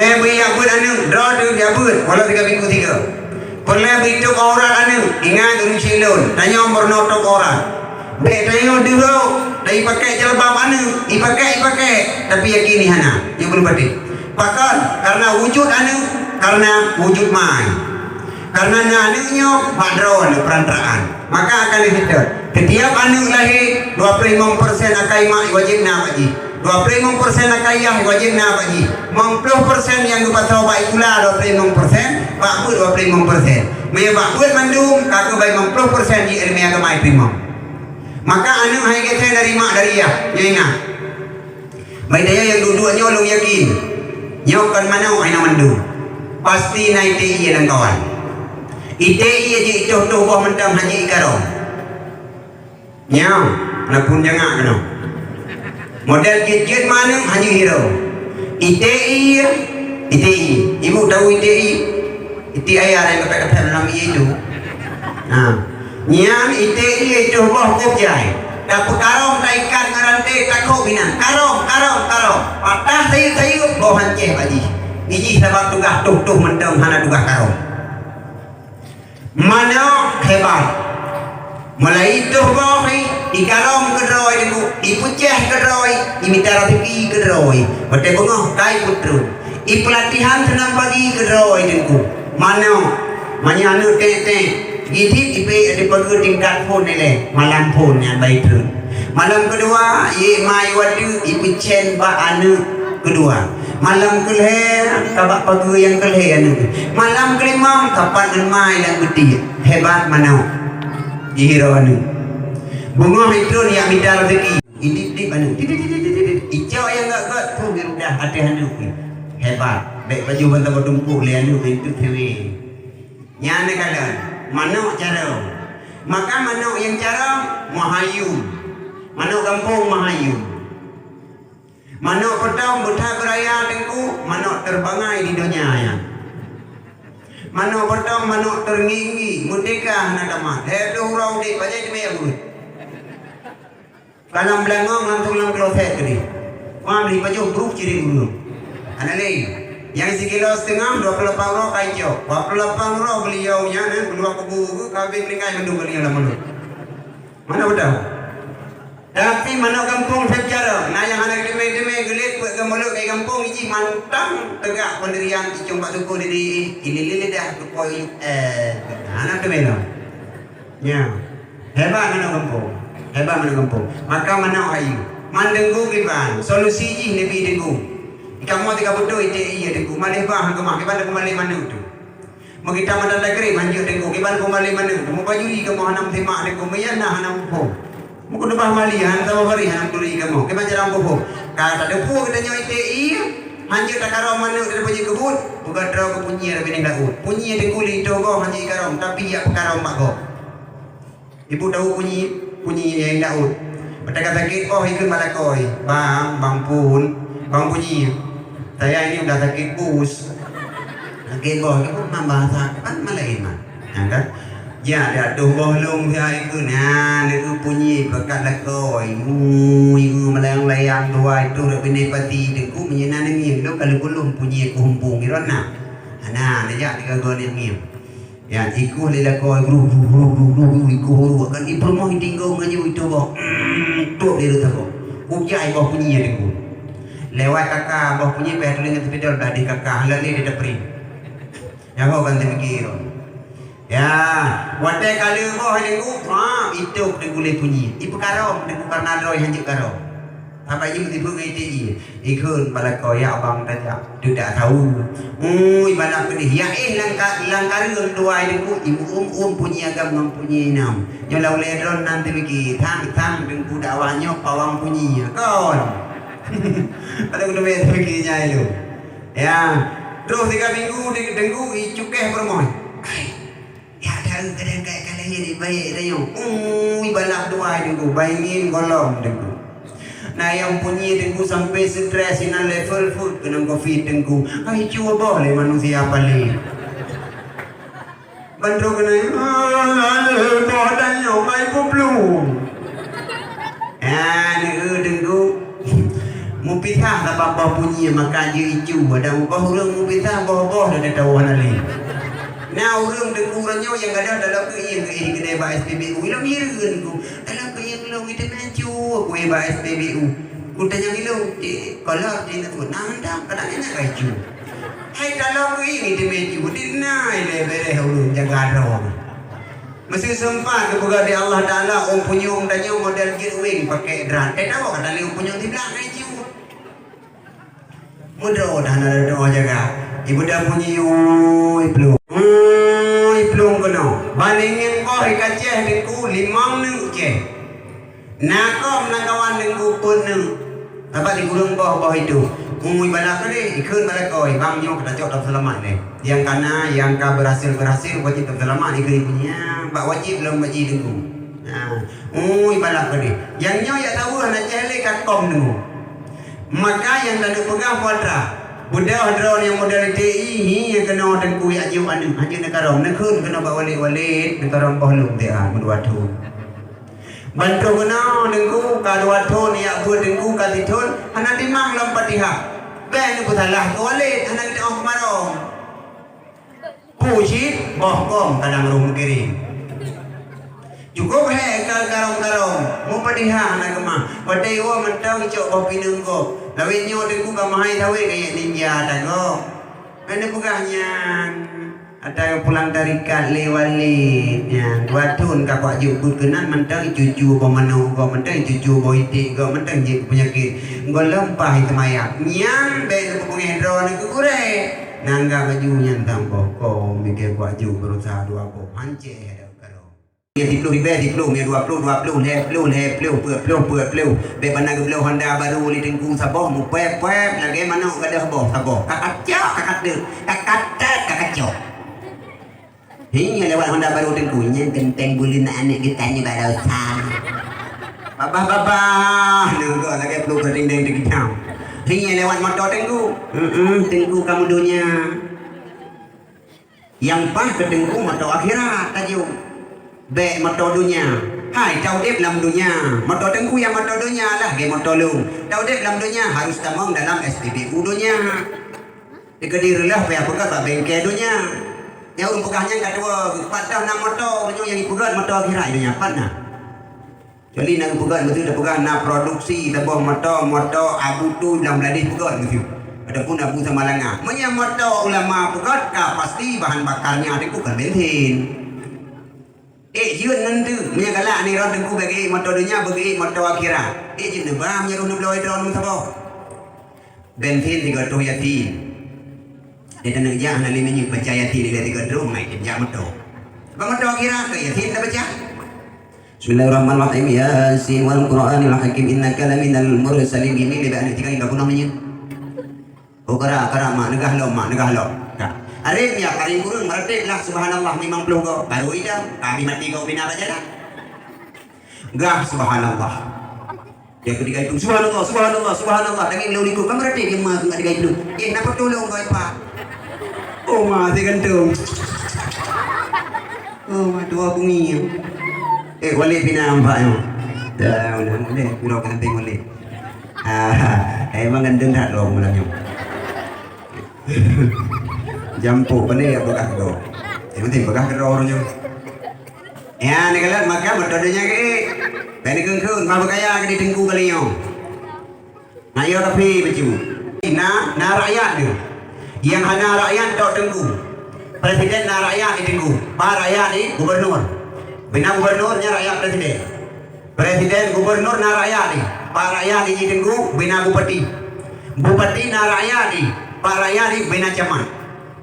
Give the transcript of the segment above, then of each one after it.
Biar buat anu, draw tu dia buat, walau 3 minggu 3. Pernah bituk orang anu, ingat dulu silon, tanya bernotok orang. Dek tanya dulu, dari pakai jelbab anu, ipakai, tapi yakini hana, yang belum pati. Pakai, karena wujud anu, karena wujud mai. Karena anunya padron perantaraan, maka akan dihitung. Setiap anu lahir 25% akai mak wajib na haji. 25% akai yang wajib na haji. 50% yang dipasau baik pula 25%, bakbu 25%. Maya bakbu mandum kakak baik 50% di ilmu agama terima. Maka anu hai kita dari mak dari ya, ingat. Baik daya yang dua-duanya ulung yakin. Nyokan mana ai na mandum. Pasti naik TI dan kawan. ITI aja itu tuh bawah mentang haji ikarong. Nyau, napun jangan kena. Model kit mana haji hero. ITI, ibu tahu ITI? ITI ayah yang kata dalam itu. Nah, nyang ITI itu bawah kopjai. Dapat karong taikan ngarante takut binan. Karong. Patah saya bawah hanceh haji. Iji sebab tugas tuh mentang hana tugas karong. Mana hebat mulai itu bohi ikarong kedroi diku ipuceh kedroi imitara tiki kedroi bete bungo kai putru ipelatihan senang pagi kedroi diku mana anu tete gidit ipe di pagi tingkat pun nile malam pun yang baik tu malam kedua ye mai wadu ipucen ba anu kedua malam kelihatan kabak pagi yang kelihatan malam kelima kapan mai dan gede hebat mana dihirau anu bunga itu yang minta rezeki idip anu hijau yang enggak tu birudah hati anu hebat baik baju bantah bertumpuk le anu itu tewe nyane kalian mana cara maka mana yang cara mahayum mana kampung mahayum Manuk petang buta beraya tengku, manuk terbangai di dunia ya. Manuk petang manuk ternginggi, merdeka nadama. Itu hurau di baca itu ya bu. Kalau belangong langsung lang kloset tadi. Wah beli baju buruk ciri dulu. Anali, yang sekilo setengah 28 euro kaijo. 28 euro beliaunya dan kedua kebu kawin lingkai mendung beliau lah mulut. Mana betul? Tapi mana kampung secara, nah yang anak deme gelit buat kemulut ke kampung ini mantang tegak pendirian di cumba suku di ini dah kepoi anak deme lah, ya hebat mana kampung, maka mana ayu, mandenggu kiban, solusi ini lebih denggu, kamu tiga betul itu iya denggu, malih bah kemah kiban kembali mana itu. Mau kita mana negeri manjut denggu kiban kembali mana itu, mau baju di kemah hanam timak denggu meyana hanam pun. Mungkin depan malihan sama hari hanam turi kamu. Kita jalan bobo. Kata depu kita nyoy TI. Hanjir tak karau mana kita pergi kebun. Bukan terau ke punyi ada bini laut. Punyi di kulit tu kau hanjir karau. Tapi ya karau mak kau. Ibu tahu punyi yang laut. Berdekat sakit oh ikut malakoi. Bang punyi. Saya ini udah sakit pus. Sakit boh. Kamu membahas kan malain mah. Kan? Ya ada tu bolong dia itu nah itu punyi bekat lakoi ibu melayang-layang dua itu dak bini pati deku menyenan ngim lo kalau belum punyi ku humpung irona nah dia tiga gol yang ngim ya iku le lakoi gru iku huru kan ibu mau tinggal ngaju itu boh tu dia tu boh ujai boh punyi deku lewat kakak boh punyi pe dengan sepedal tadi kakak lalu dia dapri ya kau kan terfikir ya, wadah kali boh dengu, itu dengu punyi. Ibu karo, dengu karena roy hanjuk karo. Apa ini mesti pergi TI? Ikut balakoi ya abang tanya, tidak tahu. Ibarat ini, ya langkari dua dengu, ibu punyi agam mempunyai enam. Nyolau ledron nanti pergi, tang dengu dakwanya pawang punyi. Kawan, ada kuda betul pergi nyai lu. Ya, terus 3 minggu dengu icukeh bermoy. Ya kadang kayak kalian jadi baik dah yang balap dua dengu bayangin golong dengu nah yang punya dengu sampai stres ina level food kena covid dengu ay cuba boleh manusia paling bantu kena badannya mai belum dengu Mupitah tak apa bunyi maka je icu ada ubah urang mupitah boh-boh dah tahu nali. Nah urang dengkurannya yang ada dalam ke kedai ba SPBU ilang hireun ku. Dalam ke yang long itu mencu ku ba SPBU. Ku tanya ilong kalau dia nak nandang kadang enak icu. Hai dalam ke ini dia mencu dinai le bere urang jaga roh. Mesti sempat kepada di Allah Taala om punyung tanya model wing pakai dran. Tahu kata li om punyung di belakang icu. Mudah dah nak doa jaga. Ibu dah punya iplung. Iplung kono. Balingin kau ikaceh dengku limang neng je. Nakom nakawan dengku pun neng. Apa di gulung bawah itu. Umui balak ni ikun balak kau. Bang nyok kita cok tak selamat ni. Yang kana yang ka berhasil wajib tak selamat ikut punya. Bak wajib belum wajib dengku. Umui balak ni. Yang nyok ya tahu nak cele kakom dengku. Maka yang tak pegang kuadra budak hadron yang model TI yang kena dan kuih ajiu anu ajiu nekarong nekun kena bawa walik nekarong bohlum dia berdua tu bantu kena dengku kadua tu ni aku dengku kaditun anak dimang lompat diha ben putalah walik anak kita orang marong puji bohkom kadang rum kiri cukup karong mau padiha nak kemah padai wa mentang cok kopi nengko lawin nyo dengku kamahai tawe kayak ninja tago mana bugahnya ada yang pulang dari kali walidnya wadun kakak jubut kenan mentang cucu pemanu kau mentang cucu boitik kau mentang je penyakit kau lempah itu mayak nyam ben pengendro ni kukure nangga bajunya tampo kau mikir baju berusaha dua po panceh di peluk ni 20 be mana ke belum Honda baru li tengku saboh mu pep lagi mana gadah boh saboh kakak cok hingga lewat Honda baru tengku nya genteng bulin anak kita ni baru sam babah nengko lagi peluk ding dikitang hingga lewat motor tengku kamu dunia yang pas ke tengku motor akhirat tajuk be motor dunia hai tau dep dalam dunia motor tengku yang motor dunia lah ke motor lu tau dep dalam dunia harus tamang dalam SPBU dunia dikadirilah pihak pegat bengkel dunia yang pegahnya kedua patah nak motor yang dipegat motor akhirat dunia patna jadi nak pegat betul dah pegat nak produksi tabuh motor abu tu dalam beladih pegat betul adapun abu sama langa menyang motor ulama pegat pasti bahan bakarnya ada bukan bensin jiun nanti punya galak ni orang tengku bagi motor dunia bagi motor akhirat jiun nebam nyaruh nebloy drone musabah bensin 300 yati dia tenang jah nak liminyu baca yati dia 300 ngai dia motor motor akhirat ke yati dah baca Bismillahirrahmanirrahim Yasin wal Qur'anil Hakim innaka laminal mursalin ini lebih ada 3 namanya kara mak negah lo Arif ya karing kurang merdek lah subhanallah 50 kau baru idam kami mati kau bina baca dah gah subhanallah dia ketika itu subhanallah daging lu liku kamu merdek dia mah ketika itu kenapa tolong kau apa oh masih gantung oh dua bunyi walid bina ampaknya dah udah kurang penting walid emang gandeng tak lo mulanya jampu pandai ya bekah do. Yang penting bekah ke orangnya. Ya ni kalau makan berdoanya ke, bani kengkung, bawa kaya ke di tengku kalian. Nak yo tapi baju. Na rakyat dia. Yang hana rakyat dok tengku. Presiden na rakyat di tengku. Pak rakyat ni gubernur. Bina gubernurnya rakyat presiden. Presiden gubernur na rakyat ni. Pak rakyat di tengku bina bupati. Bupati na rakyat ni. Pak rakyat ni bina camat.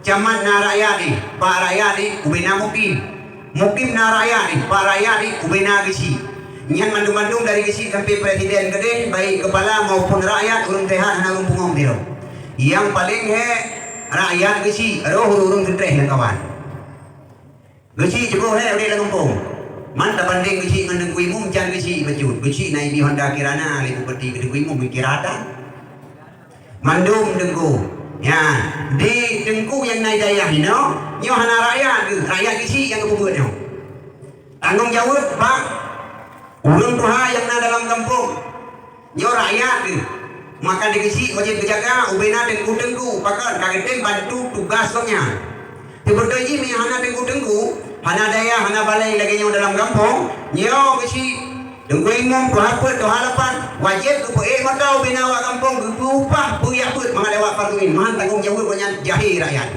Camat na rakyat Pak rakyat ubina mukim na rakyat Pak rakyat ubina gisi nyan mandung-mandung dari gisi sampai presiden gede baik kepala maupun rakyat urung tehat na rumpungong diro yang paling rakyat gisi urung tentreh ng kawan gisi cukup udah lagumpong man banding gisi ngandeng kuimum can gisi bajut gisi na ibi Honda kirana lipu peti gede kuimum kirata mandung dengku ya di tengku yang naik daya ni no nyo hana rakyat isi yang kebubuhan nyo tanggung jawab pak urang tuha yang na dalam kampung nyo rakyat Maka dikisi wajib berjaga ubena tengku pakai kageting bantu tugas nya. Tiba-tiba ini hana tengku hana daya hana balai lagi yang dalam kampung nyo kisi dengku imam pelaput tu halapan wajib tu maka ubena awak kampung upah buyak put mengalewat farduin mahan tanggung jawab banyak jahil rakyat.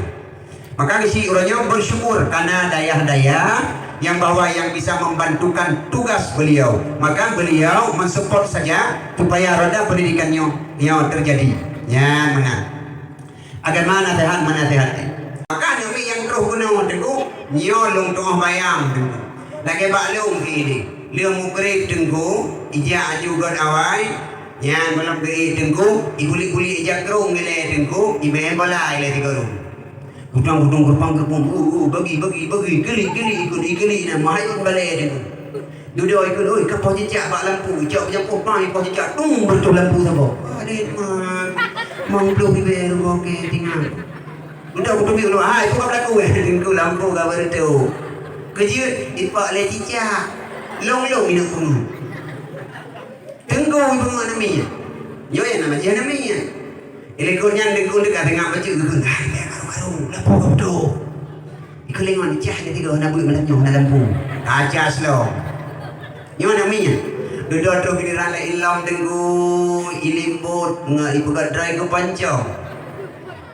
Maka kisi orangnya bersyukur karena daya-daya yang bahwa yang bisa membantukan tugas beliau, maka beliau mensupport saja supaya roda pendidikannya yang terjadi. Ya mana? Agar mana sehat. Maka demi yang terus guna tengku nyolong tengah bayang tengku. Lagi baklung ini, dia mukrib tengku, ijak juga awai. Yang malam ke tengku, ikuli ijak kerung gile tengku, ibe bola ile tiga Gudang gerbang bagi geli nak mahayun balai dia. Duduk ikut oi kapal jejak bak lampu, jauh yang pompai kapal jejak tung bertu lampu sabo. Adik mang belum bibe oke tinggal. Udah bibe lu itu apa laku tengku lampu ka bertu. Kejut ipak le jejak. Long minum kuno. Tengku ibu namanya. Yo ya nama dia namanya. Elekornya dengkul dekat tengah baju gugeng. Baru lampu tu. Ikut lengan cah dia tiga nak buat melanjong dalam lampu. Kaca slow. Nyo namanya. Duduk tu giliran la ilam tenggu ilimbut ngah ibu kat dry ke pancau.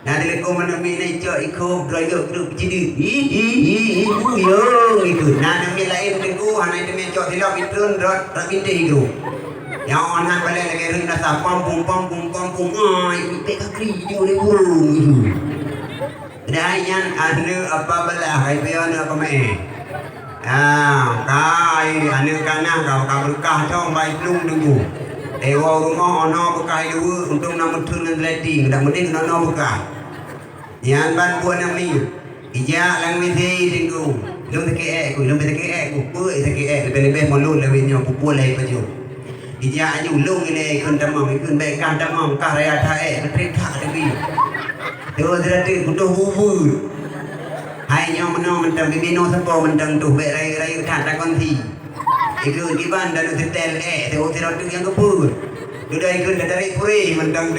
Nah dileko mana mi naik cak ikut dry ke duduk jadi. Yo ikut. Nah nami lain tenggu hanai demi cak tilap itun rot rabinte ikut. Yang orang balik lagi ring nasa pum. Ibu pek kaki dia boleh burung itu. Dayan anu apa belah kai pion apa mai. Kai anu kana kau berkah dong baik lung dulu. Dewa rumah ono berkah dua untuk nama turun landing dah mending ono berkah. Yang ban buat nami. Ijak lang miti dingku. Lung teke ku pu teke lebih molun lebih nyo pupu lai baju. Ijak aju lung ini kun tamam kun baik kan tamam kah raya thae ketrika dewi. Dewa terati butuh bubur. Hai nyo meno mentang bibino sepo mentang tu baik raya tak konti. Ikut di bandar hotel dewa terati yang kepur. Sudah ikut dari puri mentang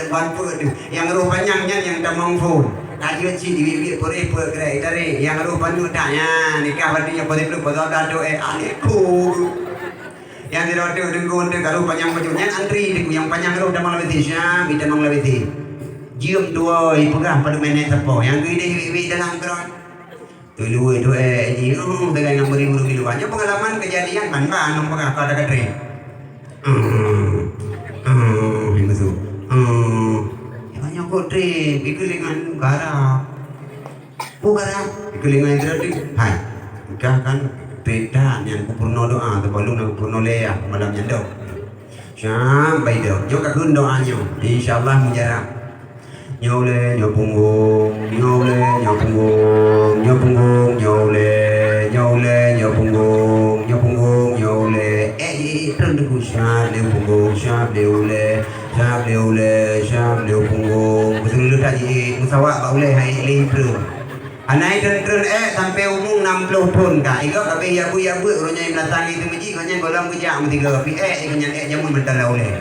ban pur yang rupanya yang tamam phone. Kajian si di puri gerai dari yang rupanya tanya nikah badinya boleh belum betul dado anekku. Yang di roda dengkun de kalau panjang bajunya antri de yang panjang roda malam itu syam kita malam itu jium dua pegang pada menek sepo yang gede dalam gerak tu lu itu jium dengan yang beribu kilo banyak pengalaman kejadian ban pegang kada kadre ini tu banyak kodre bikulingan gara bikulingan itu hai kan beda yang kupurno doa terbalung nak kupurno leah malam nyandok sampai dah juga kun doanya insyaallah mujarab nyole nyopunggung nyole terdeku syab le punggung betul tadi musawak boleh hai lintru anai tren sampai umur 60 pun kak. Iko kabeh ya bu orangnya yang datang itu meji kanya golam kejam tiga tapi ikanya jamun mental oleh.